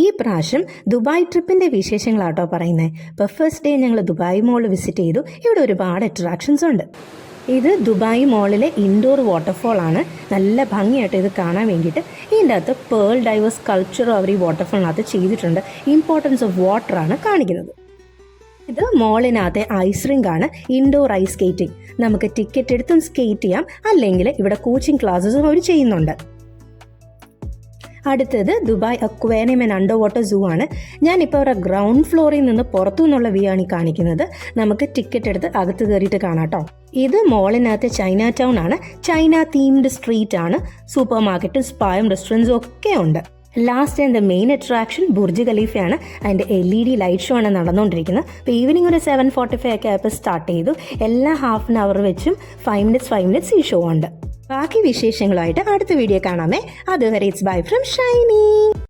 ഈ പ്രാവശ്യം ദുബായ് ട്രിപ്പിൻ്റെ വിശേഷങ്ങളാട്ടോ പറയുന്നത്. ഇപ്പോൾ ഫസ്റ്റ് ഡേ ഞങ്ങൾ ദുബായ് മോൾ വിസിറ്റ് ചെയ്തു. ഇവിടെ ഒരുപാട് അട്രാക്ഷൻസ് ഉണ്ട്. ഇത് ദുബായ് മോളിലെ ഇൻഡോർ വാട്ടർഫോൾ ആണ്. നല്ല ഭംഗിയായിട്ട് ഇത് കാണാൻ വേണ്ടിയിട്ട് ഇതിൻ്റെ അകത്ത് പേൾ ഡൈവേഴ്സ് സ്കൾപ്ചറും അവർ ഈ വാട്ടർഫോളിനകത്ത് ചെയ്തിട്ടുണ്ട്. ഇമ്പോർട്ടൻസ് ഓഫ് വാട്ടർ ആണ് കാണിക്കുന്നത്. ഇത് മോളിനകത്തെ ഐസ് റിങ്ക് ആണ്, ഇൻഡോർ ഐസ് സ്കേറ്റിംഗ്. നമുക്ക് ടിക്കറ്റ് എടുത്തും സ്കേറ്റ് ചെയ്യാം, അല്ലെങ്കിൽ ഇവിടെ കോച്ചിങ് ക്ലാസ്സസും അവർ ചെയ്യുന്നുണ്ട്. അടുത്തത് Dubai aquarium and under water zoo ആണ്. ഞാനിപ്പോൾ അവരുടെ ഗ്രൗണ്ട് ഫ്ലോറിൽ നിന്ന് പുറത്തു നിന്നുള്ള വ്യൂ ആണ് ഈ കാണിക്കുന്നത്. നമുക്ക് ടിക്കറ്റ് എടുത്ത് അകത്ത് കയറിയിട്ട് കാണാം കേട്ടോ. ഇത് മോളിനകത്ത് ചൈന ടൗൺ ആണ്. ചൈന തീംഡ് സ്ട്രീറ്റ് ആണ്. സൂപ്പർ മാർക്കറ്റും സ്പായും റെസ്റ്റോറൻറ്റ്സും ഒക്കെ ഉണ്ട്. Last and the main attraction Burj ഖലീഫയാണ്. അതിൻ്റെ LED ലൈറ്റ് ഷോ ആണ് നടന്നുകൊണ്ടിരിക്കുന്നത്. ഇപ്പോൾ ഈവനിങ് ഒരു 7:45 ഒക്കെ ആയപ്പോൾ സ്റ്റാർട്ട് ചെയ്തു. എല്ലാ ഹാഫ് ആൻ അവർ വെച്ചും 5 മിനിറ്റ്സ് ഈ ഷോ ഉണ്ട്. ബാക്കി വിശേഷങ്ങളുമായിട്ട് അടുത്ത വീഡിയോ കാണാമേ. അതുവരെ ഇറ്റ്സ് ബൈ ഫ്രം ഷൈനി.